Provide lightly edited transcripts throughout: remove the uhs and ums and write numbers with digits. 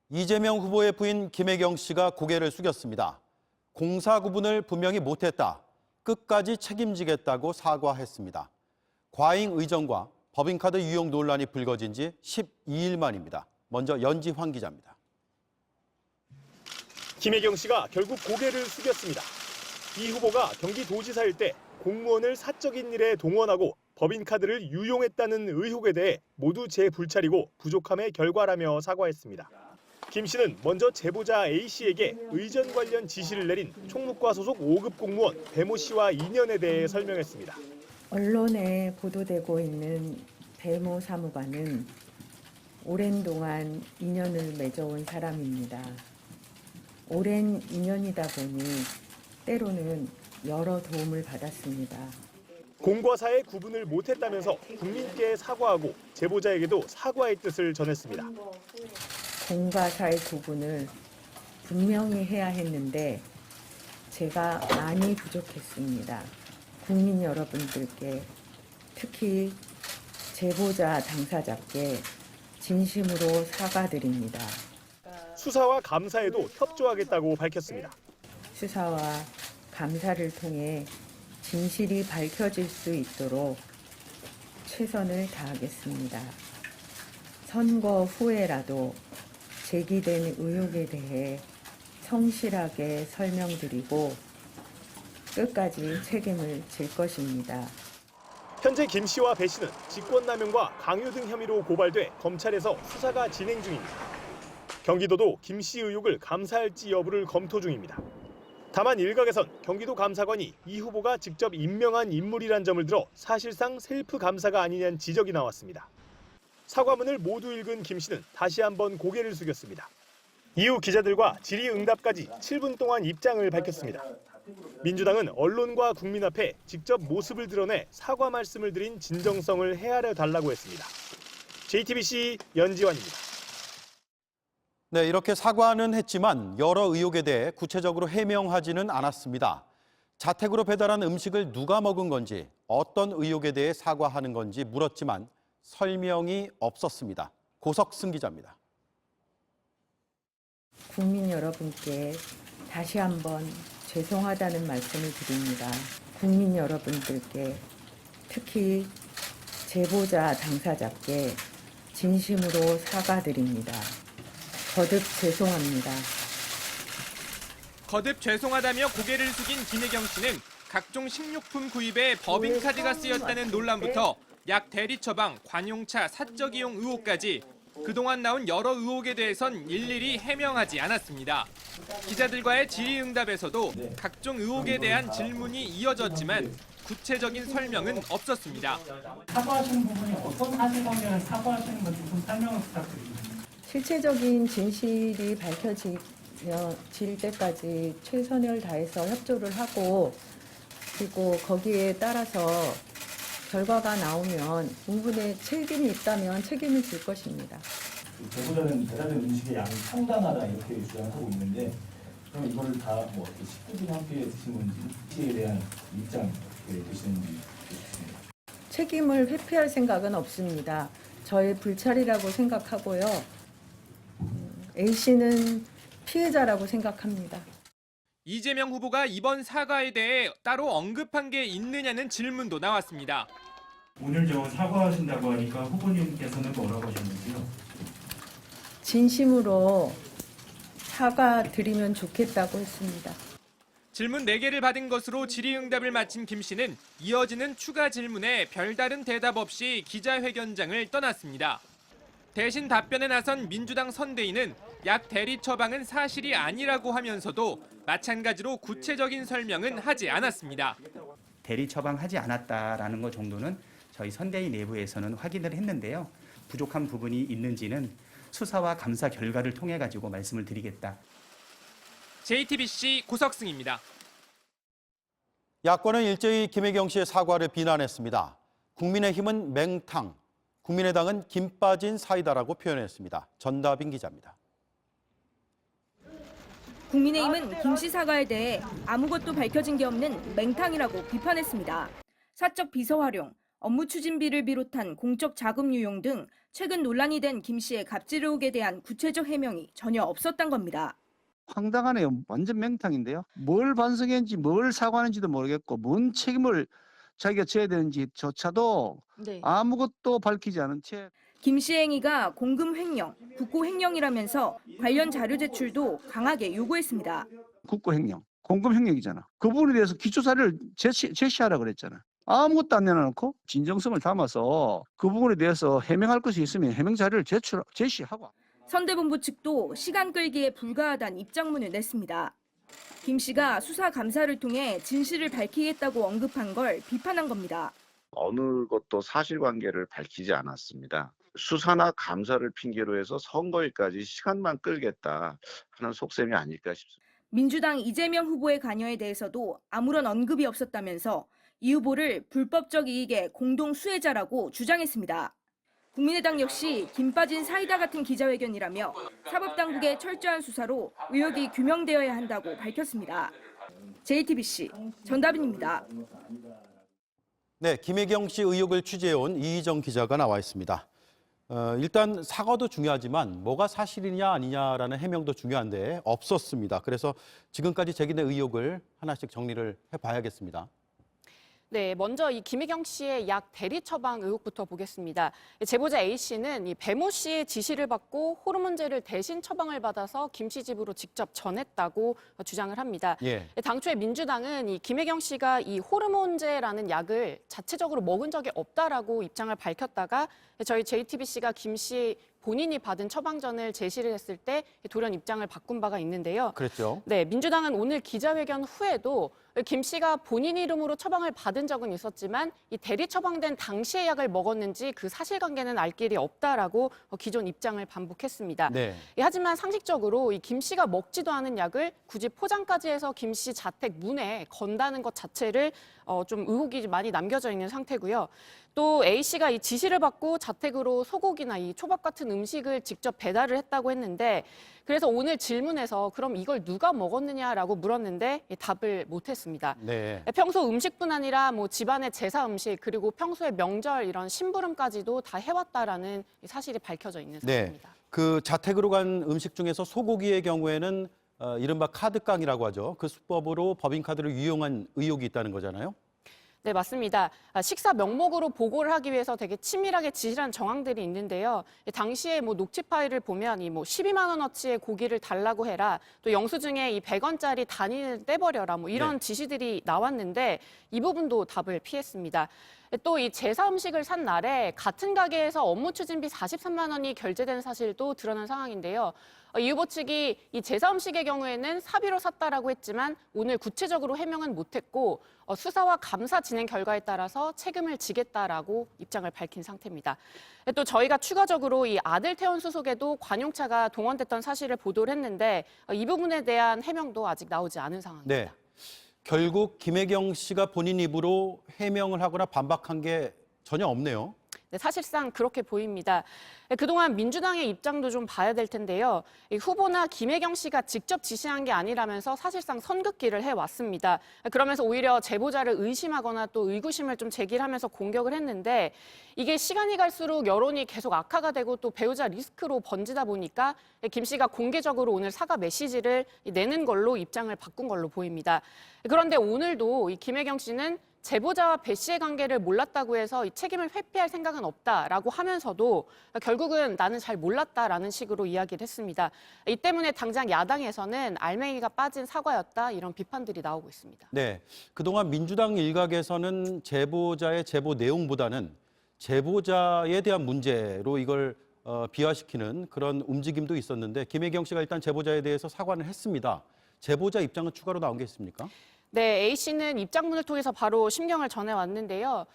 이재명 후보의 부인 김혜경 씨가 고개를 숙였습니다. 공사 구분을 분명히 못했다. 끝까지 책임지겠다고 사과했습니다. 과잉 의정과 법인카드 유용 논란이 불거진 지 12일 만입니다. 먼저 연지환 기자입니다. 김혜경 씨가 결국 고개를 숙였습니다. 이 후보가 경기도지사일 때 공무원을 사적인 일에 동원하고 법인카드를 유용했다는 의혹에 대해 모두 제 불찰이고 부족함의 결과라며 사과했습니다. 김 씨는 먼저 제보자 A 씨에게 의전 관련 지시를 내린 총무과 소속 5급 공무원 배모 씨와 인연에 대해 설명했습니다. 언론에 보도되고 있는 배모 사무관은 오랜 동안 인연을 맺어온 사람입니다. 오랜 인연이다 보니 때로는 여러 도움을 받았습니다. 공과 사의 구분을 못했다면서 국민께 사과하고 제보자에게도 사과의 뜻을 전했습니다. 공과 사의 구분을 분명히 해야 했는데 제가 많이 부족했습니다. 국민 여러분들께 특히 제보자 당사자께 진심으로 사과드립니다. 수사와 감사에도 협조하겠다고 밝혔습니다. 수사와 감사를 통해 진실이 밝혀질 수 있도록 최선을 다하겠습니다. 선거 후에라도 제기된 의혹에 대해 성실하게 설명드리고 끝까지 책임을 질 것입니다. 현재 김 씨와 배 씨는 직권남용과 강요 등 혐의로 고발돼 검찰에서 수사가 진행 중입니다. 경기도도 김 씨 의혹을 감사할지 여부를 검토 중입니다. 다만 일각에선 경기도 감사관이 이 후보가 직접 임명한 인물이란 점을 들어 사실상 셀프 감사가 아니냐는 지적이 나왔습니다. 사과문을 모두 읽은 김 씨는 다시 한번 고개를 숙였습니다. 이후 기자들과 질의응답까지 7분 동안 입장을 밝혔습니다. 민주당은 언론과 국민 앞에 직접 모습을 드러내 사과 말씀을 드린 진정성을 헤아려 달라고 했습니다. JTBC 연지환입니다. 네, 이렇게 사과는 했지만 여러 의혹에 대해 구체적으로 해명하지는 않았습니다. 자택으로 배달한 음식을 누가 먹은 건지, 어떤 의혹에 대해 사과하는 건지 물었지만 설명이 없었습니다. 고석승 기자입니다. 국민 여러분께 다시 한번 죄송하다는 말씀을 드립니다. 국민 여러분들께 특히 제보자 당사자께 진심으로 사과드립니다. 거듭 죄송합니다. 거듭 죄송하다며 고개를 숙인 김혜경 씨는 각종 식료품 구입에 법인카드가 쓰였다는 논란부터 약 대리 처방, 관용차, 사적 이용 의혹까지 그동안 나온 여러 의혹에 대해선 일일이 해명하지 않았습니다. 기자들과의 질의응답에서도 각종 의혹에 대한 질문이 이어졌지만 구체적인 설명은 없었습니다. 사과하시는 부분이 어떤 사실관계를 사과하시는 건지 좀 설명을 부탁드립니다. 실체적인 진실이 밝혀질 때까지 최선을 다해서 협조를 하고 그리고 거기에 따라서 결과가 나오면 부분에 책임이 있다면 책임을 질 것입니다. 제보자는 배달된 음식의 양이 상당하다 이렇게 주장하고 있는데 그럼 이거를 다 뭐 10분이나 함께 드신 건지 시에 대한 입장 어떻게 되시는지 좋습니다. 책임을 회피할 생각은 없습니다. 저의 불찰이라고 생각하고요. A씨는 피해자라고 생각합니다. 이재명 후보가 이번 사과에 대해 따로 언급한 게 있느냐는 질문도 나왔습니다. 오늘 사과하신다고 하니까 후보님께서는 뭐라고 하셨는지요? 진심으로 사과드리면 좋겠다고 했습니다. 질문 4개를 받은 것으로 질의응답을 마친 김 씨는 이어지는 추가 질문에 별다른 대답 없이 기자회견장을 떠났습니다. 대신 답변에 나선 민주당 선대위는 약 대리 처방은 사실이 아니라고 하면서도 마찬가지로 구체적인 설명은 하지 않았습니다. 대리 처방하지 않았다라는 것 정도는 저희 선대위 내부에서는 확인을 했는데요. 부족한 부분이 있는지는 수사와 감사 결과를 통해 가지고 말씀을 드리겠다. JTBC 고석승입니다. 야권은 일제히 김혜경 씨의 사과를 비난했습니다. 국민의힘은 맹탕, 국민의당은 김 빠진 사이다라고 표현했습니다. 전다빈 기자입니다. 국민의힘은 김 씨 사과에 대해 아무것도 밝혀진 게 없는 맹탕이라고 비판했습니다. 사적 비서 활용, 업무 추진비를 비롯한 공적 자금 유용 등 최근 논란이 된 김 씨의 갑질 의혹에 대한 구체적 해명이 전혀 없었던 겁니다. 황당하네요. 완전 맹탕인데요. 뭘 반성했는지 뭘 사과하는지도 모르겠고 뭔 책임을 자기가 져야 되는지조차도 아무것도 밝히지 않은 채 김 씨 행위가 공금 횡령, 국고 횡령이라면서 관련 자료 제출도 강하게 요구했습니다. 국고 횡령, 공금 횡령이잖아. 그 부분에 대해서 기초 자료를 제시하라 그랬잖아. 아무것도 안 내놔놓고 진정성을 담아서 그 부분에 대해서 해명할 것이 있으면 해명 자료를 제시하고. 선대본부 측도 시간 끌기에 불과하다는 입장문을 냈습니다. 김 씨가 수사 감사를 통해 진실을 밝히겠다고 언급한 걸 비판한 겁니다. 어느 것도 사실관계를 밝히지 않았습니다. 수사나 감사를 핑계로 해서 선거일까지 시간만 끌겠다 하는 속셈이 아닐까 싶습니다. 민주당 이재명 후보의 관여에 대해서도 아무런 언급이 없었다면서 이 후보를 불법적 이익의 공동 수혜자라고 주장했습니다. 국민의당 역시 김 빠진 사이다 같은 기자회견이라며 사법당국의 철저한 수사로 의혹이 규명되어야 한다고 밝혔습니다. JTBC 전다빈입니다. 네, 김혜경 씨 의혹을 취재해온 이희정 기자가 나와 있습니다. 일단 사과도 중요하지만 뭐가 사실이냐 아니냐라는 해명도 중요한데 없었습니다. 그래서 지금까지 제기된 의혹을 하나씩 정리를 해봐야겠습니다. 네, 먼저 이 김혜경 씨의 약 대리 처방 의혹부터 보겠습니다. 제보자 A 씨는 이 배모 씨의 지시를 받고 호르몬제를 대신 처방을 받아서 김 씨 집으로 직접 전했다고 주장을 합니다. 예. 당초에 민주당은 이 김혜경 씨가 이 호르몬제라는 약을 자체적으로 먹은 적이 없다라고 입장을 밝혔다가 저희 JTBC가 김 씨 본인이 받은 처방전을 제시를 했을 때 돌연 입장을 바꾼 바가 있는데요. 그랬죠. 네, 민주당은 오늘 기자회견 후에도 김 씨가 본인 이름으로 처방을 받은 적은 있었지만 이 대리 처방된 당시의 약을 먹었는지 그 사실관계는 알 길이 없다라고 기존 입장을 반복했습니다. 네. 하지만 상식적으로 이 김 씨가 먹지도 않은 약을 굳이 포장까지 해서 김 씨 자택 문에 건다는 것 자체를 좀 의혹이 많이 남겨져 있는 상태고요. 또 A 씨가 이 지시를 받고 자택으로 소고기나 이 초밥 같은 음식을 직접 배달을 했다고 했는데 그래서 오늘 질문에서 그럼 이걸 누가 먹었느냐라고 물었는데 답을 못했습니다. 네. 평소 음식뿐 아니라 뭐 집안의 제사 음식 그리고 평소에 명절 이런 심부름까지도 다 해왔다라는 사실이 밝혀져 있는 상태입니다. 네. 그 자택으로 간 음식 중에서 소고기의 경우에는 이른바 카드깡이라고 하죠. 그 수법으로 법인카드를 이용한 의혹이 있다는 거잖아요. 네, 맞습니다. 식사 명목으로 보고를 하기 위해서 되게 치밀하게 지시한 정황들이 있는데요. 당시에 뭐 녹취 파일을 보면 이 뭐 12만 원어치의 고기를 달라고 해라. 또 영수증에 이 100원짜리 단위를 떼버려라. 뭐 이런 지시들이 나왔는데 이 부분도 답을 피했습니다. 또 이 제사 음식을 산 날에 같은 가게에서 업무 추진비 43만 원이 결제된 사실도 드러난 상황인데요. 이 후보 측이 이 제사 음식의 경우에는 사비로 샀다라고 했지만 오늘 구체적으로 해명은 못했고 수사와 감사 진행 결과에 따라서 책임을 지겠다라고 입장을 밝힌 상태입니다. 또 저희가 추가적으로 이 아들 태원 수속에도 관용차가 동원됐던 사실을 보도를 했는데 이 부분에 대한 해명도 아직 나오지 않은 상황입니다. 네. 결국 김혜경 씨가 본인 입으로 해명을 하거나 반박한 게 전혀 없네요. 네, 사실상 그렇게 보입니다. 그동안 민주당의 입장도 좀 봐야 될 텐데요. 이 후보나 김혜경 씨가 직접 지시한 게 아니라면서 사실상 선긋기를 해왔습니다. 그러면서 오히려 제보자를 의심하거나 또 의구심을 좀 제기하면서 공격을 했는데 이게 시간이 갈수록 여론이 계속 악화가 되고 또 배우자 리스크로 번지다 보니까 김 씨가 공개적으로 오늘 사과 메시지를 내는 걸로 입장을 바꾼 걸로 보입니다. 그런데 오늘도 이 김혜경 씨는 제보자와 배 씨의 관계를 몰랐다고 해서 이 책임을 회피할 생각은 없다라고 하면서도 결국은 나는 잘 몰랐다라는 식으로 이야기를 했습니다. 이 때문에 당장 야당에서는 알맹이가 빠진 사과였다 이런 비판들이 나오고 있습니다. 네, 그동안 민주당 일각에서는 제보자의 제보 내용보다는 제보자에 대한 문제로 이걸 비화시키는 그런 움직임도 있었는데 김혜경 씨가 일단 제보자에 대해서 사과는 했습니다. 제보자 입장은 추가로 나온 게 있습니까? 네, A 씨는 입장문을 통해서 바로 심경을 전해왔는데요.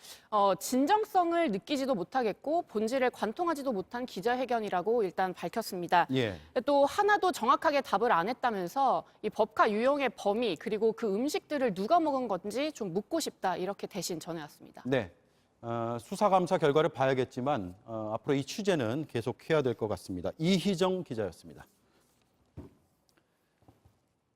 진정성을 느끼지도 못하겠고 본질을 관통하지도 못한 기자회견이라고 일단 밝혔습니다. 예. 또 하나도 정확하게 답을 안 했다면서 이 법카 유용의 범위 그리고 그 음식들을 누가 먹은 건지 좀 묻고 싶다 이렇게 대신 전해왔습니다. 네. 수사감사 결과를 봐야겠지만 앞으로 이 취재는 계속해야 될 것 같습니다. 이희정 기자였습니다.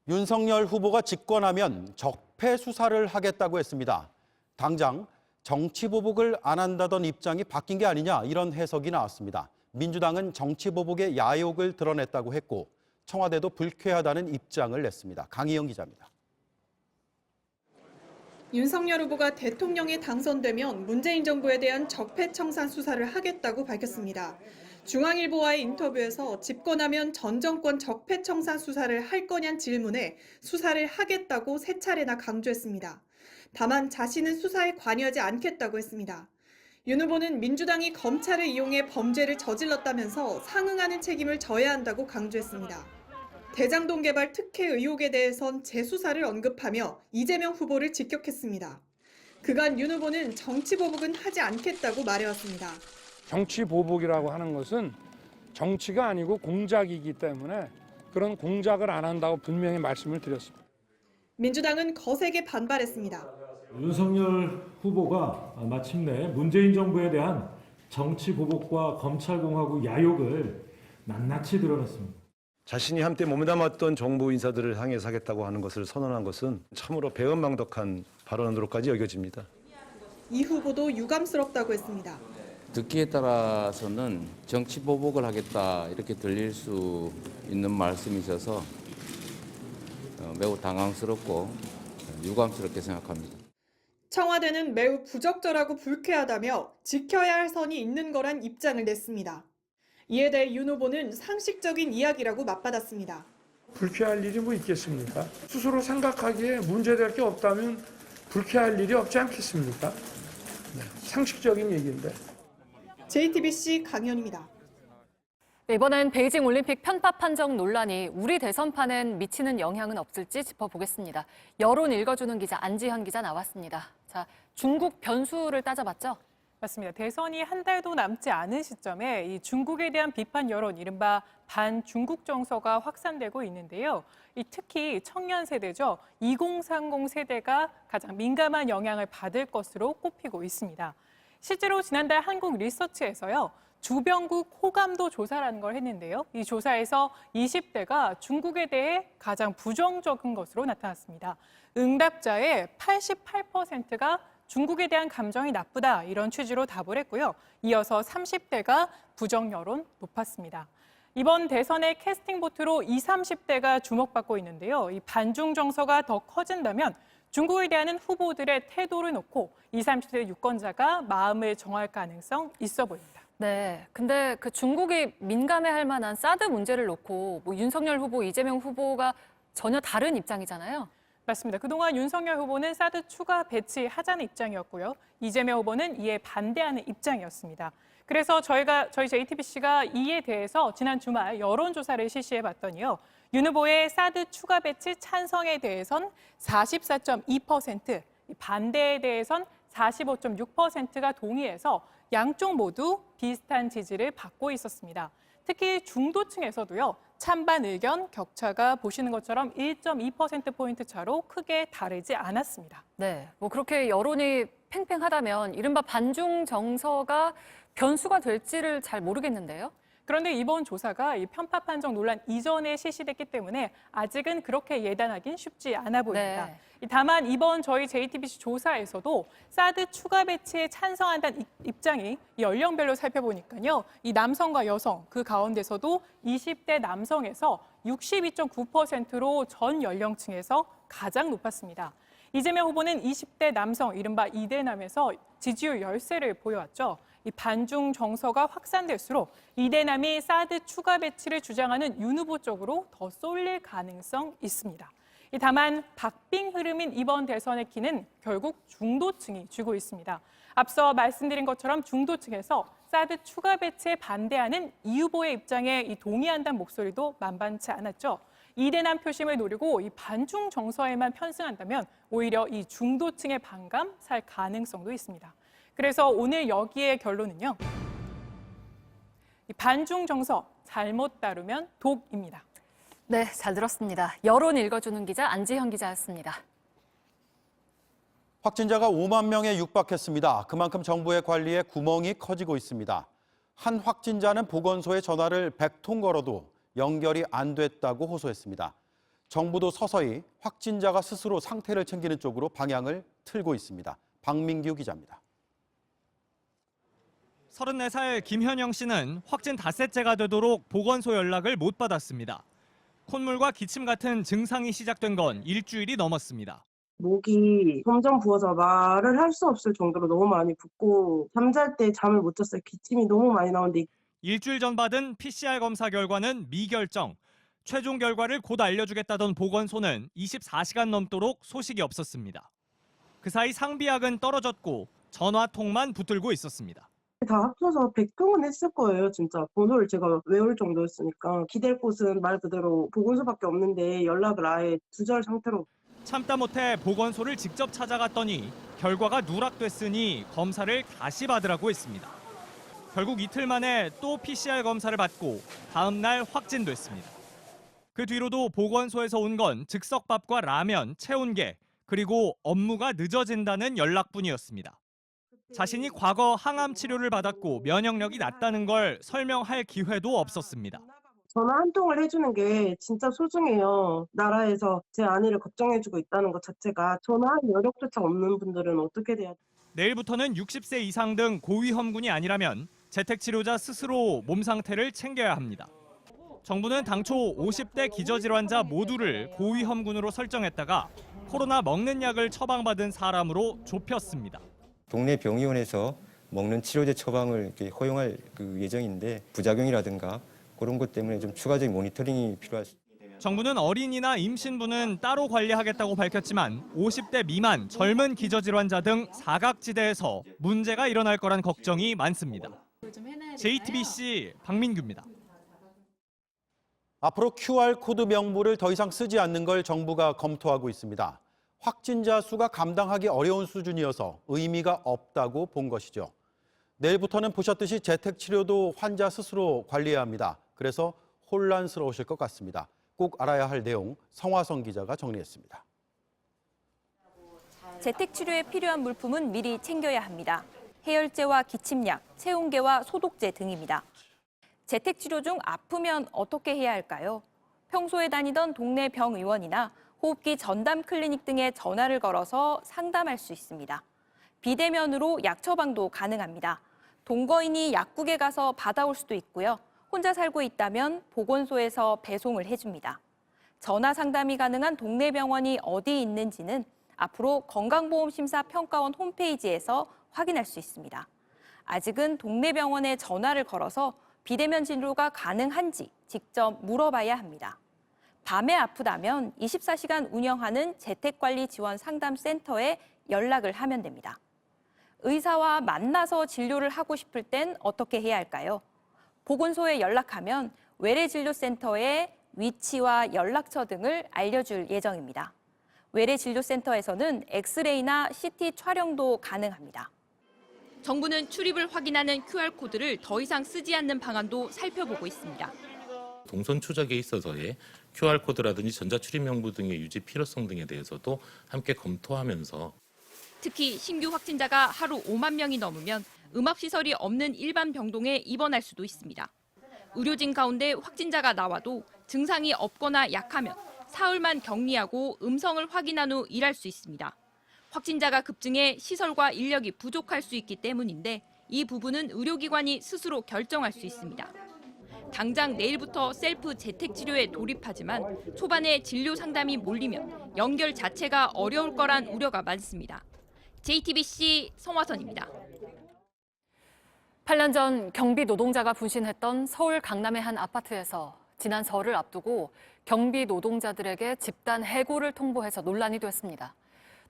윤석열 후보가 집권하면 적폐 수사를 하겠다고 했습니다. 당장 정치 보복을 안 한다던 입장이 바뀐 게 아니냐 이런 해석이 나왔습니다. 민주당은 정치 보복의 야욕을 드러냈다고 했고 청와대도 불쾌하다는 입장을 냈습니다. 강희영 기자입니다. 윤석열 후보가 대통령에 당선되면 문재인 정부에 대한 적폐청산 수사를 하겠다고 밝혔습니다. 중앙일보와의 인터뷰에서 집권하면 전 정권 적폐청산 수사를 할 거냐는 질문에 수사를 하겠다고 세 차례나 강조했습니다. 다만 자신은 수사에 관여하지 않겠다고 했습니다. 윤 후보는 민주당이 검찰을 이용해 범죄를 저질렀다면서 상응하는 책임을 져야 한다고 강조했습니다. 대장동 개발 특혜 의혹에 대해선 재수사를 언급하며 이재명 후보를 직격했습니다. 그간 윤 후보는 정치 보복은 하지 않겠다고 말해왔습니다. 정치 보복이라고 하는 것은 정치가 아니고 공작이기 때문에 그런 공작을 안 한다고 분명히 말씀을 드렸습니다. 민주당은 거세게 반발했습니다. 윤석열 후보가 마침내 문재인 정부에 대한 정치 보복과 검찰공화국 야욕을 낱낱이 드러냈습니다. 자신이 한때 몸담았던 정부 인사들을 향해서 하겠다고 하는 것을 선언한 것은 참으로 배은망덕한 발언으로까지 여겨집니다. 이 후보도 유감스럽다고 했습니다. 듣기에 따라서는 정치 보복을 하겠다 이렇게 들릴 수 있는 말씀이셔서 매우 당황스럽고 유감스럽게 생각합니다. 청와대는 매우 부적절하고 불쾌하다며 지켜야 할 선이 있는 거란 입장을 냈습니다. 이에 대해 윤 후보는 상식적인 이야기라고 맞받았습니다. 불쾌할 일이 뭐 있겠습니까? 스스로 생각하기에 문제될 게 없다면 불쾌할 일이 없지 않겠습니까? 상식적인 얘기인데. JTBC 강현입니다. 이번엔 베이징 올림픽 편파 판정 논란이 우리 대선판엔 미치는 영향은 없을지 짚어보겠습니다. 여론 읽어주는 기자 안지현 기자 나왔습니다. 자, 중국 변수를 따져봤죠? 맞습니다. 대선이 한 달도 남지 않은 시점에 이 중국에 대한 비판 여론, 이른바 반중국 정서가 확산되고 있는데요. 특히 청년 세대죠. 2030 세대가 가장 민감한 영향을 받을 것으로 꼽히고 있습니다. 실제로 지난달 한국 리서치에서요. 주변국 호감도 조사라는 걸 했는데요. 이 조사에서 20대가 중국에 대해 가장 부정적인 것으로 나타났습니다. 응답자의 88%가 중국에 대한 감정이 나쁘다 이런 취지로 답을 했고요. 이어서 30대가 부정 여론 높았습니다. 이번 대선의 캐스팅 보트로 20, 30대가 주목받고 있는데요. 이 반중 정서가 더 커진다면 중국에 대한 후보들의 태도를 놓고 20, 30대 유권자가 마음을 정할 가능성 있어 보입니다. 네, 근데 그 중국이 민감해할 만한 사드 문제를 놓고 뭐 윤석열 후보, 이재명 후보가 전혀 다른 입장이잖아요. 맞습니다. 그동안 윤석열 후보는 사드 추가 배치하자는 입장이었고요. 이재명 후보는 이에 반대하는 입장이었습니다. 그래서 저희 JTBC가 이에 대해서 지난 주말 여론조사를 실시해봤더니요. 윤 후보의 사드 추가 배치 찬성에 대해선 44.2%, 반대에 대해선 45.6%가 동의해서 양쪽 모두 비슷한 지지를 받고 있었습니다. 특히 중도층에서도요. 찬반 의견 격차가 보시는 것처럼 1.2%포인트 차로 크게 다르지 않았습니다. 네, 뭐 그렇게 여론이 팽팽하다면 이른바 반중 정서가 변수가 될지를 잘 모르겠는데요. 그런데 이번 조사가 이 편파 판정 논란 이전에 실시됐기 때문에 아직은 그렇게 예단하긴 쉽지 않아 보입니다. 네. 다만 이번 저희 JTBC 조사에서도 사드 추가 배치에 찬성한다는 입장이 연령별로 살펴보니까요. 이 남성과 여성 그 가운데서도 20대 남성에서 62.9%로 전 연령층에서 가장 높았습니다. 이재명 후보는 20대 남성, 이른바 이대남에서 지지율 열세를 보여왔죠. 이 반중 정서가 확산될수록 이대남이 사드 추가 배치를 주장하는 윤 후보 쪽으로 더 쏠릴 가능성 있습니다. 다만 박빙 흐름인 이번 대선의 키는 결국 중도층이 쥐고 있습니다. 앞서 말씀드린 것처럼 중도층에서 사드 추가 배치에 반대하는 이 후보의 입장에 동의한다는 목소리도 만만치 않았죠. 이대남 표심을 노리고 이 반중 정서에만 편승한다면 오히려 이 중도층의 반감 살 가능성도 있습니다. 그래서 오늘 여기의 결론은요. 이 반중 정서 잘못 다루면 독입니다. 네, 잘 들었습니다. 여론 읽어주는 기자 안지현 기자였습니다. 확진자가 5만 명에 육박했습니다. 그만큼 정부의 관리에 구멍이 커지고 있습니다. 한 확진자는 보건소에 전화를 100통 걸어도 연결이 안 됐다고 호소했습니다. 정부도 서서히 확진자가 스스로 상태를 챙기는 쪽으로 방향을 틀고 있습니다. 박민규 기자입니다. 34살 김현영 씨는 확진 닷새째가 되도록 보건소 연락을 못 받았습니다. 콧물과 기침 같은 증상이 시작된 건 일주일이 넘었습니다. 목이 점점 부어서 말을 할 수 없을 정도로 너무 많이 붓고 잠잘 때 잠을 못 잤어요. 기침이 너무 많이 나오는데 일주일 전 받은 PCR 검사 결과는 미결정. 최종 결과를 곧 알려주겠다던 보건소는 24시간 넘도록 소식이 없었습니다. 그 사이 상비약은 떨어졌고 전화통만 붙들고 있었습니다. 다 합쳐서 100통은 했을 거예요. 진짜 번호를 제가 외울 정도였으니까 기댈 곳은 말 그대로 보건소밖에 없는데 연락을 아예 두절 상태로. 참다 못해 보건소를 직접 찾아갔더니 결과가 누락됐으니 검사를 다시 받으라고 했습니다. 결국 이틀 만에 또 PCR 검사를 받고 다음 날 확진됐습니다. 그 뒤로도 보건소에서 온 건 즉석밥과 라면, 체온계, 그리고 업무가 늦어진다는 연락뿐이었습니다. 자신이 과거 항암 치료를 받았고 면역력이 낮다는 걸 설명할 기회도 없었습니다. 전화 한 통을 해주는 게 진짜 소중해요. 나라에서 제 아내를 걱정해주고 있다는 것 자체가 전화할 여력조차 없는 분들은 어떻게 돼야 돼요? 내일부터는 60세 이상 등 고위험군이 아니라면 재택치료자 스스로 몸 상태를 챙겨야 합니다. 정부는 당초 50대 기저질환자 모두를 고위험군으로 설정했다가 코로나 먹는 약을 처방받은 사람으로 좁혔습니다. 동네 병의원에서 먹는 치료제 처방을 이렇게 허용할 예정인데 부작용이라든가 그런 것 때문에 좀 추가적인 모니터링이 필요할 수 있습니다. 정부는 어린이나 임신부는 따로 관리하겠다고 밝혔지만 50대 미만 젊은 기저질환자 등 사각지대에서 문제가 일어날 거란 걱정이 많습니다. JTBC 박민규입니다. 앞으로 QR코드 명부를 더 이상 쓰지 않는 걸 정부가 검토하고 있습니다. 확진자 수가 감당하기 어려운 수준이어서 의미가 없다고 본 것이죠. 내일부터는 보셨듯이 재택치료도 환자 스스로 관리해야 합니다. 그래서 혼란스러우실 것 같습니다. 꼭 알아야 할 내용 성화성 기자가 정리했습니다. 재택치료에 필요한 물품은 미리 챙겨야 합니다. 해열제와 기침약, 체온계와 소독제 등입니다. 재택치료 중 아프면 어떻게 해야 할까요? 평소에 다니던 동네 병의원이나 호흡기 전담 클리닉 등에 전화를 걸어서 상담할 수 있습니다. 비대면으로 약 처방도 가능합니다. 동거인이 약국에 가서 받아올 수도 있고요. 혼자 살고 있다면 보건소에서 배송을 해줍니다. 전화 상담이 가능한 동네 병원이 어디 있는지는 앞으로 건강보험심사평가원 홈페이지에서 확인할 수 있습니다. 아직은 동네 병원에 전화를 걸어서 비대면 진료가 가능한지 직접 물어봐야 합니다. 밤에 아프다면 24시간 운영하는 재택관리지원상담센터에 연락을 하면 됩니다. 의사와 만나서 진료를 하고 싶을 땐 어떻게 해야 할까요? 보건소에 연락하면 외래진료센터의 위치와 연락처 등을 알려줄 예정입니다. 외래진료센터에서는 엑스레이나 CT 촬영도 가능합니다. 정부는 출입을 확인하는 QR코드를 더 이상 쓰지 않는 방안도 살펴보고 있습니다. 동선 추적에 있어서의 QR코드라든지 전자출입명부 등의 유지 필요성 등에 대해서도 함께 검토하면서 특히 신규 확진자가 하루 5만 명이 넘으면 음압시설이 없는 일반 병동에 입원할 수도 있습니다. 의료진 가운데 확진자가 나와도 증상이 없거나 약하면 사흘만 격리하고 음성을 확인한 후 일할 수 있습니다. 확진자가 급증해 시설과 인력이 부족할 수 있기 때문인데 이 부분은 의료기관이 스스로 결정할 수 있습니다. 당장 내일부터 셀프 재택치료에 돌입하지만 초반에 진료 상담이 몰리면 연결 자체가 어려울 거란 우려가 많습니다. JTBC 성화선입니다. 8년 전 경비 노동자가 분신했던 서울 강남의 한 아파트에서 지난 설을 앞두고 경비 노동자들에게 집단 해고를 통보해서 논란이 됐습니다.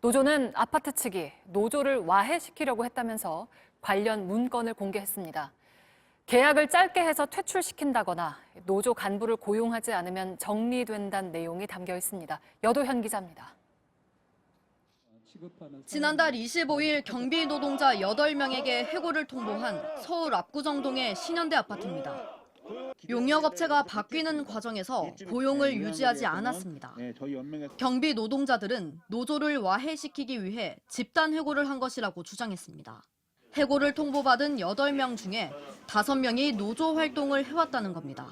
노조는 아파트 측이 노조를 와해시키려고 했다면서 관련 문건을 공개했습니다. 계약을 짧게 해서 퇴출시킨다거나 노조 간부를 고용하지 않으면 정리된다는 내용이 담겨 있습니다. 여도현 기자입니다. 지난달 25일 경비 노동자 8명에게 해고를 통보한 서울 압구정동의 신현대 아파트입니다. 용역업체가 바뀌는 과정에서 고용을 유지하지 않았습니다. 경비 노동자들은 노조를 와해시키기 위해 집단 해고를 한 것이라고 주장했습니다. 해고를 통보받은 8명 중에 5명이 노조 활동을 해왔다는 겁니다.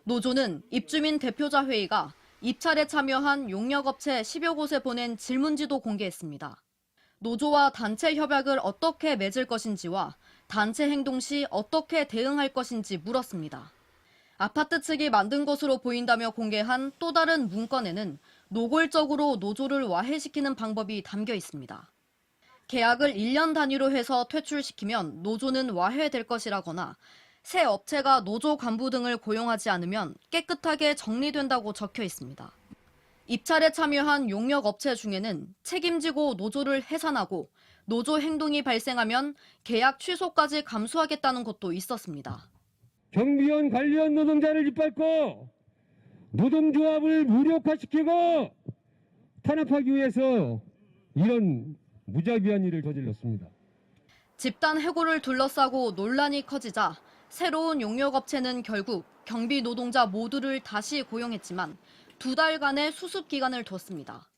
노조는 입주민 대표자 회의가 입찰에 참여한 용역업체 10여 곳에 보낸 질문지도 공개했습니다. 노조와 단체 협약을 어떻게 맺을 것인지와 단체 행동 시 어떻게 대응할 것인지 물었습니다. 아파트 측이 만든 것으로 보인다며 공개한 또 다른 문건에는 노골적으로 노조를 와해시키는 방법이 담겨 있습니다. 계약을 1년 단위로 해서 퇴출시키면 노조는 와해될 것이라거나 새 업체가 노조 간부 등을 고용하지 않으면 깨끗하게 정리된다고 적혀 있습니다. 입찰에 참여한 용역 업체 중에는 책임지고 노조를 해산하고 노조 행동이 발생하면 계약 취소까지 감수하겠다는 것도 있었습니다. 경비원 관리원 노동자를 짓밟고 노동조합을 무력화시키고 탄압하기 위해서 이런 무자비한 일을 저질렀습니다. 집단 해고를 둘러싸고 논란이 커지자 새로운 용역업체는 결국 경비 노동자 모두를 다시 고용했지만 2달간의 수습 기간을 뒀습니다.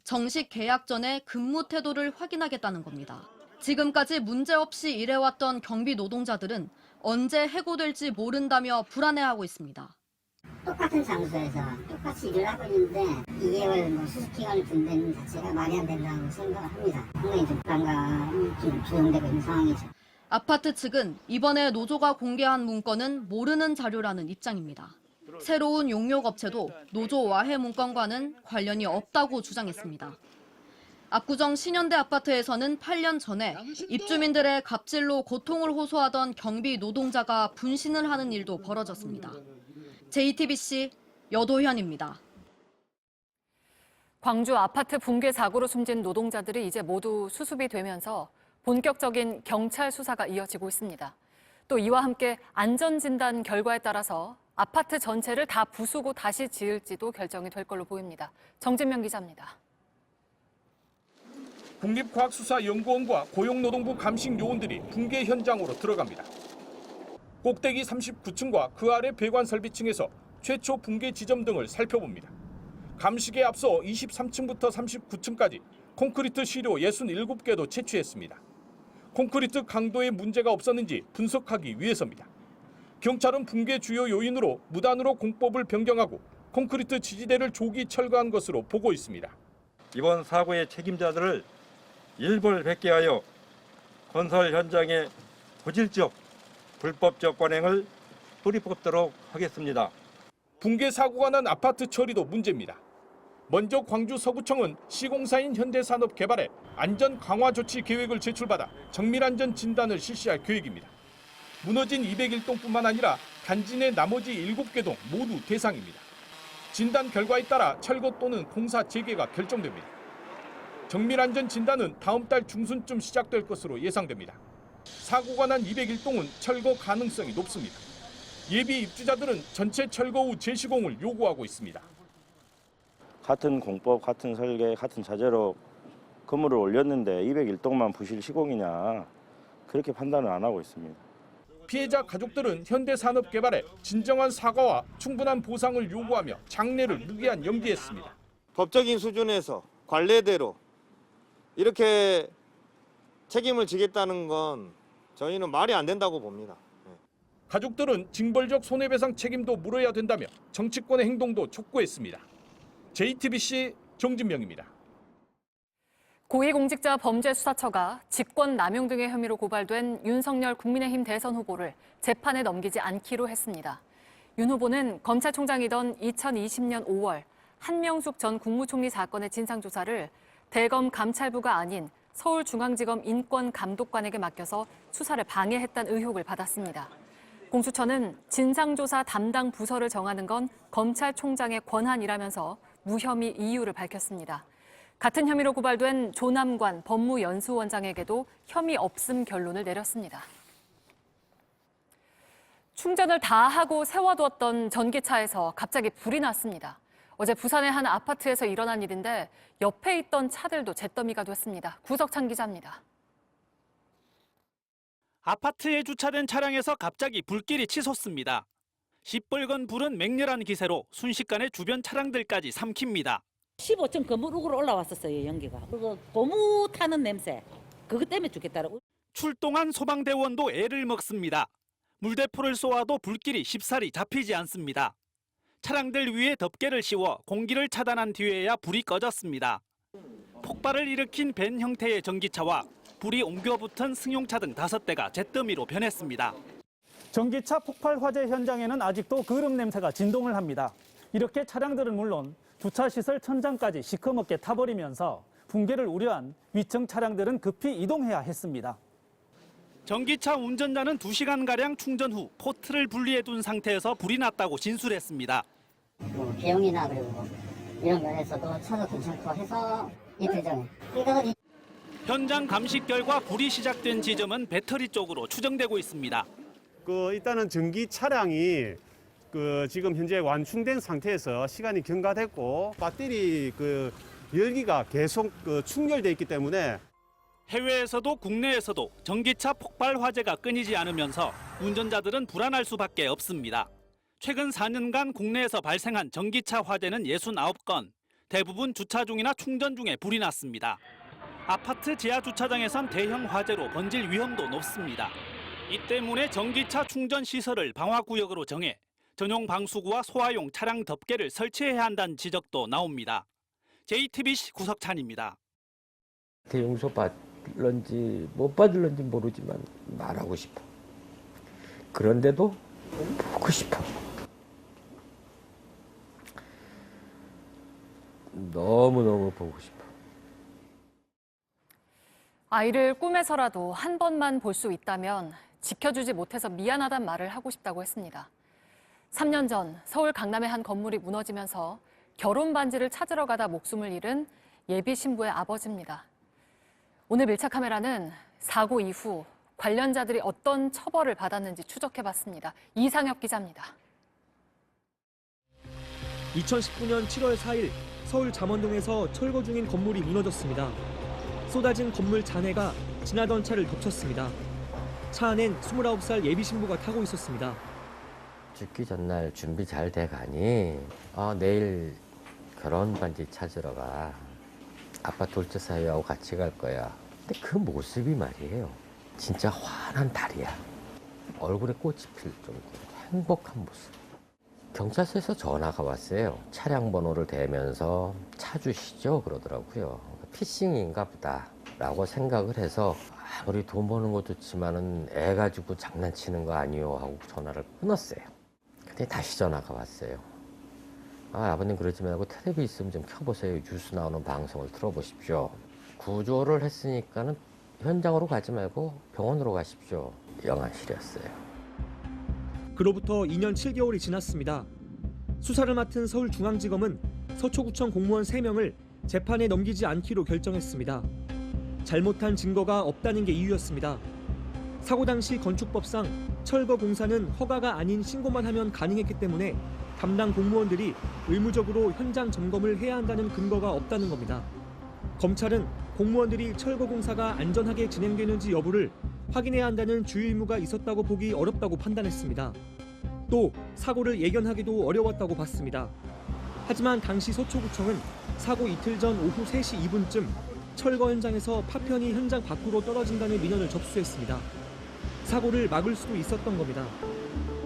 정식 계약 전에 근무 태도를 확인하겠다는 겁니다. 지금까지 문제없이 일해왔던 경비 노동자들은 언제 해고될지 모른다며 불안해하고 있습니다. 똑같은 장소에서 똑같이 일을 하고 있는데 2개월 수습 기간을 둔다는 자체가 말이 안 된다고 생각을 합니다. 상당히 좀 불안감이 좀 조성되고 있는 상황이죠. 아파트 측은 이번에 노조가 공개한 문건은 모르는 자료라는 입장입니다. 새로운 용역업체도 노조 와해 문건과는 관련이 없다고 주장했습니다. 압구정 신현대 아파트에서는 8년 전에 입주민들의 갑질로 고통을 호소하던 경비 노동자가 분신을 하는 일도 벌어졌습니다. JTBC 여도현입니다. 광주 아파트 붕괴 사고로 숨진 노동자들이 이제 모두 수습이 되면서 본격적인 경찰 수사가 이어지고 있습니다. 또 이와 함께 안전진단 결과에 따라서 아파트 전체를 다 부수고 다시 지을지도 결정이 될 걸로 보입니다. 정진명 기자입니다. 국립과학수사연구원과 고용노동부 감식 요원들이 붕괴 현장으로 들어갑니다. 꼭대기 39층과 그 아래 배관 설비층에서 최초 붕괴 지점 등을 살펴봅니다. 감식에 앞서 23층부터 39층까지 콘크리트 시료 67개도 채취했습니다. 콘크리트 강도에 문제가 없었는지 분석하기 위해서입니다. 경찰은 붕괴 주요 요인으로 무단으로 공법을 변경하고 콘크리트 지지대를 조기 철거한 것으로 보고 있습니다. 이번 사고의 책임자들을 일벌백계하여 건설 현장의 고질적 불법적 관행을 뿌리뽑도록 하겠습니다. 붕괴 사고가 난 아파트 처리도 문제입니다. 먼저 광주 서구청은 시공사인 현대산업개발에 안전 강화 조치 계획을 제출받아 정밀안전 진단을 실시할 계획입니다. 무너진 201동뿐만 아니라 단지 내 나머지 7개 동 모두 대상입니다. 진단 결과에 따라 철거 또는 공사 재개가 결정됩니다. 정밀안전 진단은 다음 달 중순쯤 시작될 것으로 예상됩니다. 사고가 난 201동은 철거 가능성이 높습니다. 예비 입주자들은 전체 철거 후 재시공을 요구하고 있습니다. 같은 공법, 같은 설계, 같은 자재로 건물을 올렸는데 201동만 부실 시공이냐 그렇게 판단을 안 하고 있습니다. 피해자 가족들은 현대산업개발에 진정한 사과와 충분한 보상을 요구하며 장례를 무기한 연기했습니다. 법적인 수준에서 관례대로 이렇게 책임을 지겠다는 건 저희는 말이 안 된다고 봅니다. 가족들은 징벌적 손해배상 책임도 물어야 된다며 정치권의 행동도 촉구했습니다. JTBC 정진명입니다. 고위공직자범죄수사처가 직권남용 등의 혐의로 고발된 윤석열 국민의힘 대선 후보를 재판에 넘기지 않기로 했습니다. 윤 후보는 검찰총장이던 2020년 5월 한명숙 전 국무총리 사건의 진상조사를 대검 감찰부가 아닌 서울중앙지검 인권감독관에게 맡겨서 수사를 방해했다는 의혹을 받았습니다. 공수처는 진상조사 담당 부서를 정하는 건 검찰총장의 권한이라면서 무혐의 이유를 밝혔습니다. 같은 혐의로 고발된 조남관 법무연수원장에게도 혐의 없음 결론을 내렸습니다. 충전을 다 하고 세워두었던 전기차에서 갑자기 불이 났습니다. 어제 부산의 한 아파트에서 일어난 일인데 옆에 있던 차들도 잿더미가 됐습니다. 구석찬 기자입니다. 아파트에 주차된 차량에서 갑자기 불길이 치솟습니다. 시뻘건 불은 맹렬한 기세로 순식간에 주변 차량들까지 삼킵니다. 15층 건물 우그로 올라왔었어요, 연기가. 그리고 고무 타는 냄새. 그것 때문에 죽겠다라고. 출동한 소방대원도 애를 먹습니다. 물대포를 쏘아도 불길이 쉽사리 잡히지 않습니다. 차량들 위에 덮개를 씌워 공기를 차단한 뒤에야 불이 꺼졌습니다. 폭발을 일으킨 밴 형태의 전기차와 불이 옮겨붙은 승용차 등 5대가 잿더미로 변했습니다. 전기차 폭발 화재 현장에는 아직도 그름 냄새가 진동을 합니다. 이렇게 차량들은 물론 주차시설 천장까지 시커멓게 타버리면서 붕괴를 우려한 위층 차량들은 급히 이동해야 했습니다. 전기차 운전자는 2시간가량 충전 후 포트를 분리해 둔 상태에서 불이 났다고 진술했습니다. 비용이나 그리고 이런 면에서도 차도 괜찮고 해서 이틀 전에. 현장 감식 결과 불이 시작된 지점은 배터리 쪽으로 추정되고 있습니다. 일단은 전기 차량이 지금 현재 완충된 상태에서 시간이 경과됐고 배터리 열기가 계속 충혈돼 있기 때문에 해외에서도 국내에서도 전기차 폭발 화재가 끊이지 않으면서 운전자들은 불안할 수밖에 없습니다. 최근 4년간 국내에서 발생한 전기차 화재는 69건, 대부분 주차 중이나 충전 중에 불이 났습니다. 아파트 지하 주차장에선 대형 화재로 번질 위험도 높습니다. 이 때문에 전기차 충전 시설을 방화구역으로 정해 전용 방수구와 소화용 차량 덮개를 설치해야 한다는 지적도 나옵니다. JTBC 구석찬입니다. 용서 받을런지 못 받을런지 모르지만 말하고 싶어. 그런데도 보고 싶어. 너무너무 보고 싶어. 아이를 꿈에서라도 한 번만 볼 수 있다면 지켜주지 못해서 미안하단 말을 하고 싶다고 했습니다. 3년 전 서울 강남의 한 건물이 무너지면서 결혼 반지를 찾으러 가다 목숨을 잃은 예비 신부의 아버지입니다. 오늘 밀착 카메라는 사고 이후 관련자들이 어떤 처벌을 받았는지 추적해봤습니다. 이상혁 기자입니다. 2019년 7월 4일 서울 잠원동에서 철거 중인 건물이 무너졌습니다. 쏟아진 건물 잔해가 지나던 차를 덮쳤습니다. 차 안엔 29살 예비 신부가 타고 있었습니다. 죽기 전날 준비 잘 돼가니 내일 결혼 반지 찾으러 가. 아빠 둘째 사위하고 같이 갈 거야. 근데 그 모습이 말이에요. 진짜 환한 달이야. 얼굴에 꽃이 필 정도로 행복한 모습. 경찰서에서 전화가 왔어요. 차량 번호를 대면서 차 주시죠 그러더라고요. 피싱인가 보다 라고 생각을 해서 아무리 돈 버는 것도 좋지만은 애 가지고 장난치는 거 아니요 하고 전화를 끊었어요. 근데 다시 전화가 왔어요. 아버님 그러지 말고 텔레비 있으면 좀 켜보세요. 뉴스 나오는 방송을 틀어보십시오. 구조를 했으니까는 현장으로 가지 말고 병원으로 가십시오. 영안실이었어요. 그로부터 2년 7개월이 지났습니다. 수사를 맡은 서울중앙지검은 서초구청 공무원 3명을 재판에 넘기지 않기로 결정했습니다. 잘못한 증거가 없다는 게 이유였습니다. 사고 당시 건축법상 철거 공사는 허가가 아닌 신고만 하면 가능했기 때문에 담당 공무원들이 의무적으로 현장 점검을 해야 한다는 근거가 없다는 겁니다. 검찰은 공무원들이 철거 공사가 안전하게 진행되는지 여부를 확인해야 한다는 주의 의무가 있었다고 보기 어렵다고 판단했습니다. 또 사고를 예견하기도 어려웠다고 봤습니다. 하지만 당시 서초구청은 사고 이틀 전 오후 3시 2분쯤 철거 현장에서 파편이 현장 밖으로 떨어진다는 민원을 접수했습니다. 사고를 막을 수도 있었던 겁니다.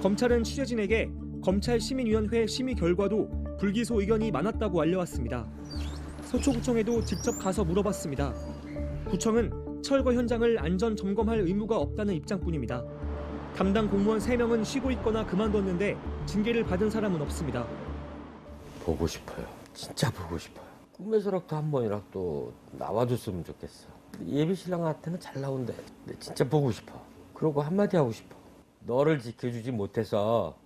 검찰은 취재진에게 검찰시민위원회 심의 결과도 불기소 의견이 많았다고 알려왔습니다. 서초구청에도 직접 가서 물어봤습니다. 구청은 철거 현장을 안전 점검할 의무가 없다는 입장뿐입니다. 담당 공무원 3명은 쉬고 있거나 그만뒀는데 징계를 받은 사람은 없습니다. 보고 싶어요. 진짜 보고 싶어요. 꿈에서라도 한 번이라도 나와줬으면 좋겠어. 예비 신랑한테는 잘 나온대. 근데 진짜 보고 싶어. 그러고 한마디 하고 싶어. 너를 지켜주지 못해서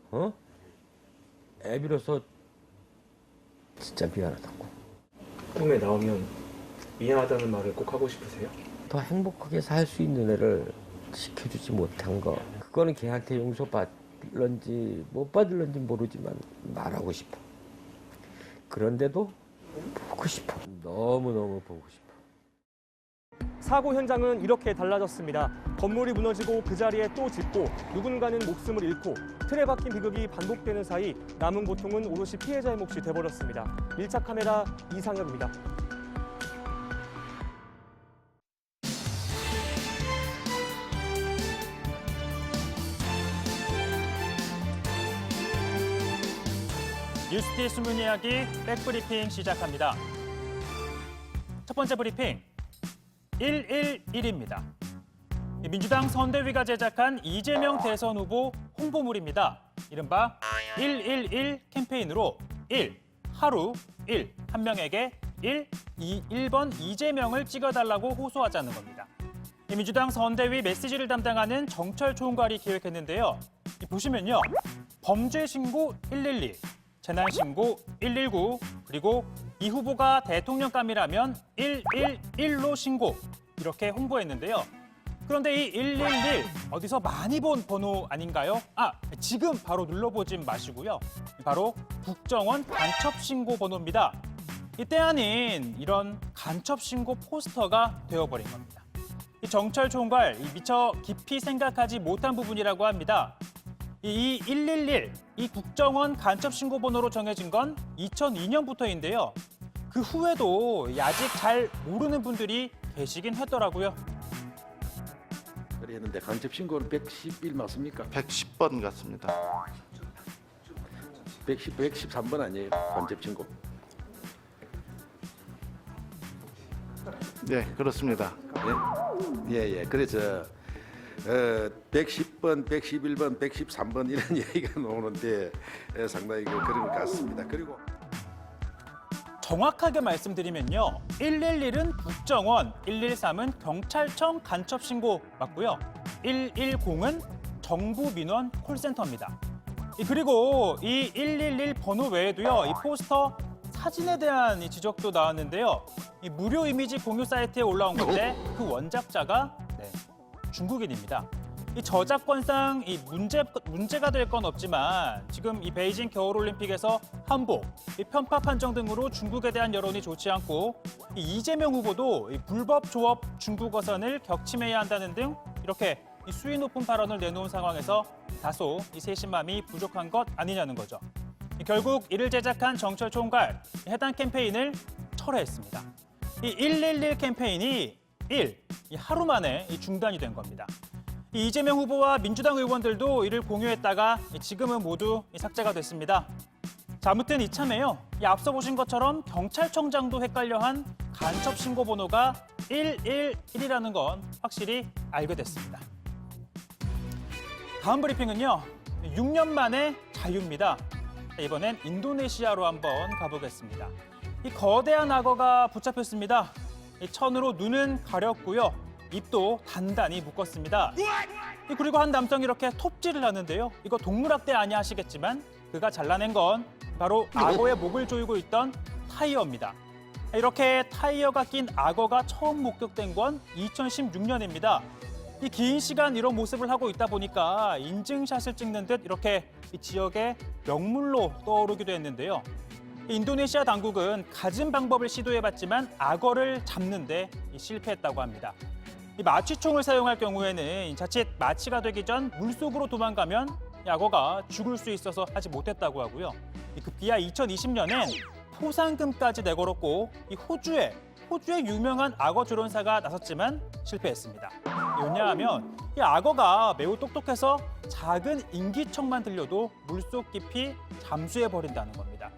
애비로서 진짜 미안하다고. 꿈에 나오면 미안하다는 말을 꼭 하고 싶으세요? 더 행복하게 살 수 있는 애를 지켜주지 못한 거. 그거는 걔한테 용서받을런지 못 받을런지 모르지만 말하고 싶어. 그런데도 보고 싶어. 너무너무 보고 싶어. 사고 현장은 이렇게 달라졌습니다. 건물이 무너지고 그 자리에 또 짓고 누군가는 목숨을 잃고 틀에 박힌 비극이 반복되는 사이 남은 고통은 오롯이 피해자의 몫이 돼버렸습니다. 밀착 카메라 이상혁입니다. 뉴스티 숨은 이야기 백브리핑 시작합니다. 첫 번째 브리핑. 111입니다. 민주당 선대위가 제작한 이재명 대선 후보 홍보물입니다. 이른바 111 캠페인으로 1. 하루 1. 한 명에게 1번 이재명을 찍어달라고 호소하자는 겁니다. 민주당 선대위 메시지를 담당하는 정철 총괄이 기획했는데요. 보시면요. 범죄 신고 112, 재난 신고 119, 그리고 이 후보가 대통령감이라면 111로 신고, 이렇게 홍보했는데요. 그런데 이 111 어디서 많이 본 번호 아닌가요? 지금 바로 눌러보진 마시고요. 바로 국정원 간첩 신고 번호입니다. 이때 아닌 이런 간첩 신고 포스터가 되어버린 겁니다. 이 정철 총괄 미처 깊이 생각하지 못한 부분이라고 합니다. 이 111, 이 국정원 간첩 신고 번호로 정해진 건 2002년부터인데요. 그 후에도 아직 잘 모르는 분들이 계시긴 했더라고요. 그랬는데 간첩 신고는 111 맞습니까? 110번 같습니다. 113번 아니에요? 간첩 신고. 네, 그렇습니다. 예. 그래서 110번, 111번, 113번 이런 얘기가 나오는데 상당히 그런 것 같습니다. 그리고 정확하게 말씀드리면요. 111은 국정원, 113은 경찰청 간첩 신고 맞고요. 110은 정부 민원 콜센터입니다. 그리고 이 111 번호 외에도요. 이 포스터 사진에 대한 지적도 나왔는데요. 이 무료 이미지 공유 사이트에 올라온 건데 그 원작자가 중국인입니다. 이 저작권상 이 문제가 될 건 없지만 지금 이 베이징 겨울올림픽에서 한복, 이 편파 판정 등으로 중국에 대한 여론이 좋지 않고 이 이재명 후보도 이 불법 조업 중국어선을 격침해야 한다는 등 이렇게 이 수위 높은 발언을 내놓은 상황에서 다소 이 세심함이 부족한 것 아니냐는 거죠. 결국 이를 제작한 정철 총괄 해당 캠페인을 철회했습니다. 이 111 캠페인이 하루 만에 중단이 된 겁니다. 이재명 후보와 민주당 의원들도 이를 공유했다가 지금은 모두 삭제가 됐습니다. 자, 아무튼 이참에요. 앞서 보신 것처럼 경찰청장도 헷갈려한 간첩 신고 번호가 111이라는 건 확실히 알게 됐습니다. 다음 브리핑은요. 6년 만에 자유입니다. 이번엔 인도네시아로 한번 가보겠습니다. 이 거대한 악어가 붙잡혔습니다. 이 천으로 눈은 가렸고요. 입도 단단히 묶었습니다. 그리고 한 남성이 이렇게 톱질을 하는데요. 이거 동물학대 아니야 하시겠지만 그가 잘라낸 건 바로 악어의 목을 조이고 있던 타이어입니다. 이렇게 타이어가 낀 악어가 처음 목격된 건 2016년입니다. 이 긴 시간 이런 모습을 하고 있다 보니까 인증샷을 찍는 듯 이렇게 이 지역의 명물로 떠오르기도 했는데요. 인도네시아 당국은 갖은 방법을 시도해봤지만 악어를 잡는데 실패했다고 합니다. 이 마취총을 사용할 경우에는 자칫 마취가 되기 전 물속으로 도망가면 이 악어가 죽을 수 있어서 하지 못했다고 하고요. 급기야 2020년엔 포상금까지 내걸었고 이 호주에 유명한 악어 조련사가 나섰지만 실패했습니다. 왜냐하면 이 악어가 매우 똑똑해서 작은 인기척만 들려도 물속 깊이 잠수해버린다는 겁니다.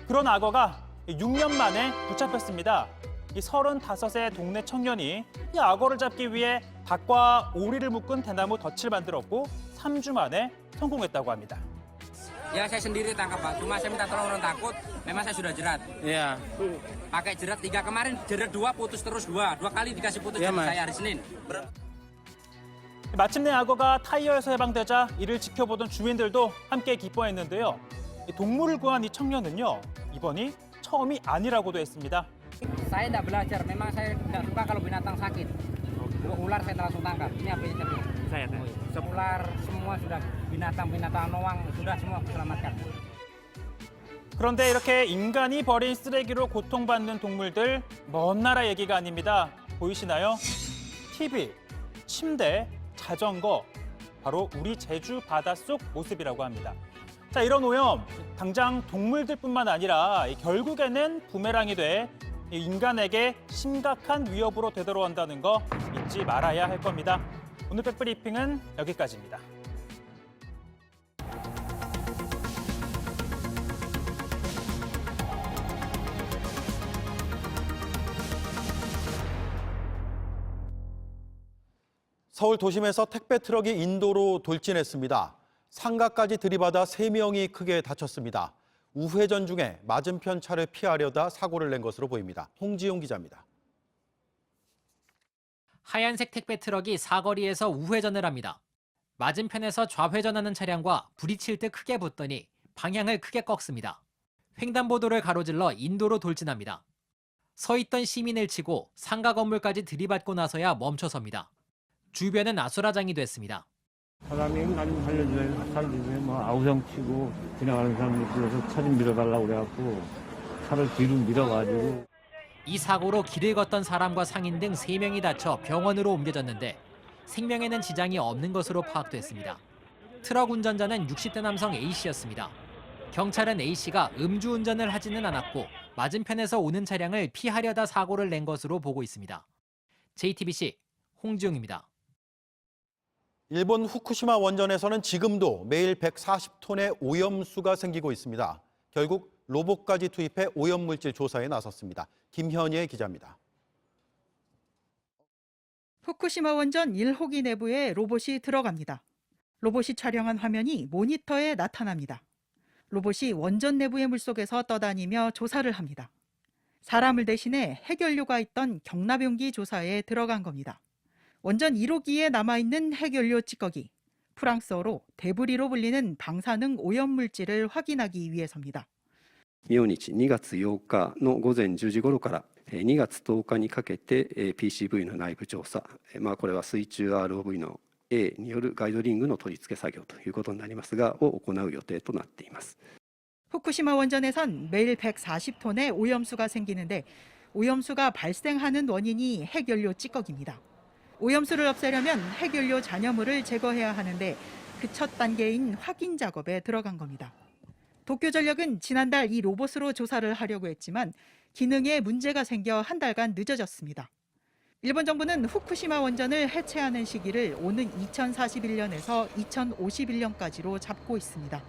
그런 악어가 6년 만에 붙잡혔습니다. 이 35세 동네 청년이 이 악어를 잡기 위해 닭과 오리를 묶은 대나무 덫을 만들었고 3주 만에 성공했다고 합니다. Ya saya sendiri tangkap Pak, cuma saya minta tolong orang takut, memang saya sudah jerat. Iya. Pakai jerat 3 kemarin, jerat 2 putus terus 2 kali dikasih putus jerat saya hari Senin. 마침내 악어가 타이어에서 해방되자 이를 지켜보던 주민들도 함께 기뻐했는데요. 동물을 구한 이 청년은요, 이번이 처음이 아니라고도 했습니다. Saya tidak belajar, memang saya tidak suka kalau binatang sakit. Ular saya langsung tangkap. Ini apa ini? Saya ular semua sudah binatang noang sudah semua selamatkan. 그런데 이렇게 인간이 버린 쓰레기로 고통받는 동물들 먼 나라 얘기가 아닙니다. 보이시나요? TV, 침대, 자전거, 바로 우리 제주 바닷속 모습이라고 합니다. 자, 이런 오염 당장 동물들뿐만 아니라 결국에는 부메랑이 돼 인간에게 심각한 위협으로 되돌아온다는 거 잊지 말아야 할 겁니다. 오늘 백브리핑은 여기까지입니다. 서울 도심에서 택배 트럭이 인도로 돌진했습니다. 상가까지 들이받아 3명이 크게 다쳤습니다. 우회전 중에 맞은편 차를 피하려다 사고를 낸 것으로 보입니다. 홍지용 기자입니다. 하얀색 택배 트럭이 사거리에서 우회전을 합니다. 맞은편에서 좌회전하는 차량과 부딪힐 듯 크게 붙더니 방향을 크게 꺾습니다. 횡단보도를 가로질러 인도로 돌진합니다. 서 있던 시민을 치고 상가 건물까지 들이받고 나서야 멈춰섭니다. 주변은 아수라장이 됐습니다. 사장님 나 좀 살려주세요. 뭐 아우성 치고 지나가는 사람들 불러서 차 좀 밀어달라고 그래갖고 차를 뒤로 밀어가지고. 이 사고로 길을 걷던 사람과 상인 등 3명이 다쳐 병원으로 옮겨졌는데 생명에는 지장이 없는 것으로 파악됐습니다. 트럭 운전자는 60대 남성 A씨였습니다. 경찰은 A씨가 음주운전을 하지는 않았고 맞은편에서 오는 차량을 피하려다 사고를 낸 것으로 보고 있습니다. JTBC 홍지용입니다. 일본 후쿠시마 원전에서는 지금도 매일 140톤의 오염수가 생기고 있습니다. 결국 로봇까지 투입해 오염물질 조사에 나섰습니다. 김현희의 기자입니다. 후쿠시마 원전 1호기 내부에 로봇이 들어갑니다. 로봇이 촬영한 화면이 모니터에 나타납니다. 로봇이 원전 내부의 물속에서 떠다니며 조사를 합니다. 사람을 대신해 해결료가 있던 경납용기 조사에 들어간 겁니다. 원전 1호기에 남아있는 해결료 찌꺼기, 프랑스어로 데브리로 불리는 방사능 오염물질을 확인하기 위해서입니다. 明日2月8日の午前10時頃から2月10日にかけて PCV の内部調査、これは水中 ROV の A によるガイドリングの取り付け作業ということになりますがを行う予定となっています。 후쿠시마 원전에선 매일 140톤의 오염수가 생기는데 오염수가 발생하는 원인이 해결료 찌꺼기입니다. 오염수를 없애려면 해결료 잔여물을 제거해야 하는데 그 첫 단계인 확인 작업에 들어간 겁니다. 도쿄전력은 지난달 이 로봇으로 조사를 하려고 했지만 기능에 문제가 생겨 한 달간 늦어졌습니다. 일본 정부는 후쿠시마 원전을 해체하는 시기를 오는 2041년에서 2051년까지로 잡고 있습니다.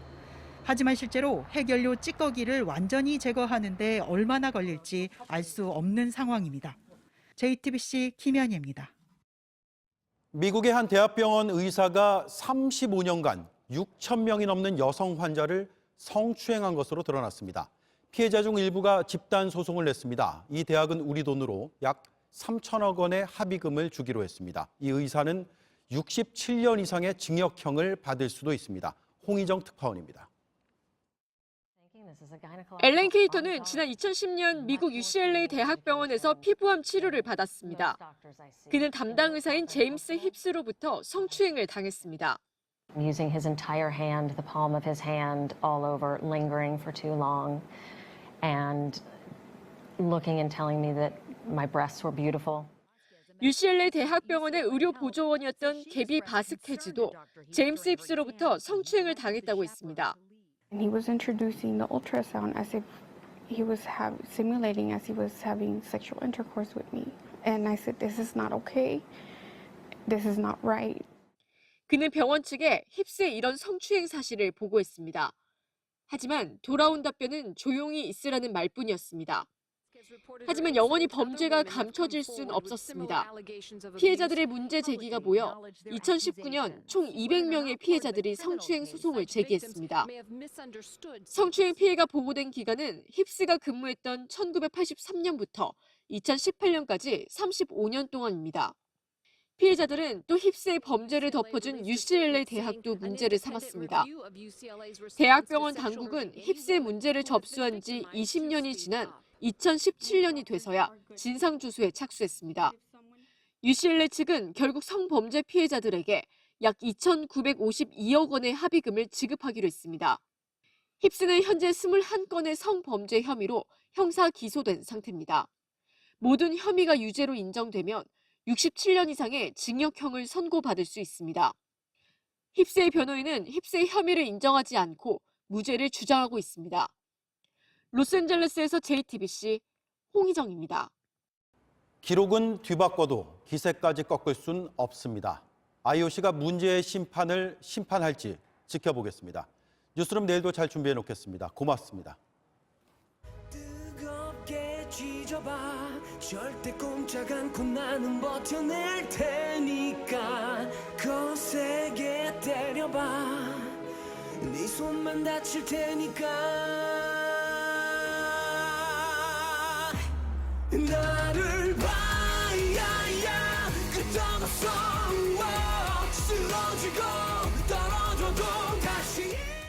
하지만 실제로 해결료 찌꺼기를 완전히 제거하는 데 얼마나 걸릴지 알 수 없는 상황입니다. JTBC 김현희입니다. 미국의 한 대학병원 의사가 35년간 6천 명이 넘는 여성 환자를 성추행한 것으로 드러났습니다. 피해자 중 일부가 집단 소송을 냈습니다. 이 대학은 우리 돈으로 약 3천억 원의 합의금을 주기로 했습니다. 이 의사는 67년 이상의 징역형을 받을 수도 있습니다. 홍희정 특파원입니다. 엘렌 케이터는 지난 2010년 미국 UCLA 대학병원에서 피부암 치료를 받았습니다. 그는 담당 의사인 제임스 힙스로부터 성추행을 당했습니다. Using his entire hand, the palm of his hand, all over, lingering for too long, and looking and telling me that my breasts were beautiful. UCLA 대학병원의 의료 보조원이었던 게비 바스케즈도 제임스 힙스로부터 성추행을 당했다고 했습니다. He was introducing the ultrasound as if he was simulating as he was having sexual intercourse with me. And I said, this is not okay. This is not right. 그는 병원 측에 힙스의 이런 성추행 사실을 보고했습니다. 하지만 돌아온 답변은 조용히 있으라는 말뿐이었습니다. 하지만 영원히 범죄가 감춰질 순 없었습니다. 피해자들의 문제 제기가 모여 2019년 총 200명의 피해자들이 성추행 소송을 제기했습니다. 성추행 피해가 보고된 기간은 힙스가 근무했던 1983년부터 2018년까지 35년 동안입니다. 피해자들은 또 힙스의 범죄를 덮어준 UCLA 대학도 문제를 삼았습니다. 대학병원 당국은 힙스의 문제를 접수한 지 20년이 지난 2017년이 돼서야 진상조사에 착수했습니다. UCLA 측은 결국 성범죄 피해자들에게 약 2,952억 원의 합의금을 지급하기로 했습니다. 힙스는 현재 21건의 성범죄 혐의로 형사 기소된 상태입니다. 모든 혐의가 유죄로 인정되면 67년 이상의 징역형을 선고받을 수 있습니다. 힙스의 변호인은 힙스의 혐의를 인정하지 않고 무죄를 주장하고 있습니다. 로스앤젤레스에서 JTBC 홍희정입니다. 기록은 뒤바꿔도 기세까지 꺾을 순 없습니다. IOC가 문제의 심판을 심판할지 지켜보겠습니다. 뉴스룸 내일도 잘 준비해 놓겠습니다. 고맙습니다. 찢어봐 절대 꼼짝 않고 나는 버텨낼 테니까 거세게 때려봐 네 손만 다칠 테니까 나를 봐 야야 끄떡없어 쓰러지고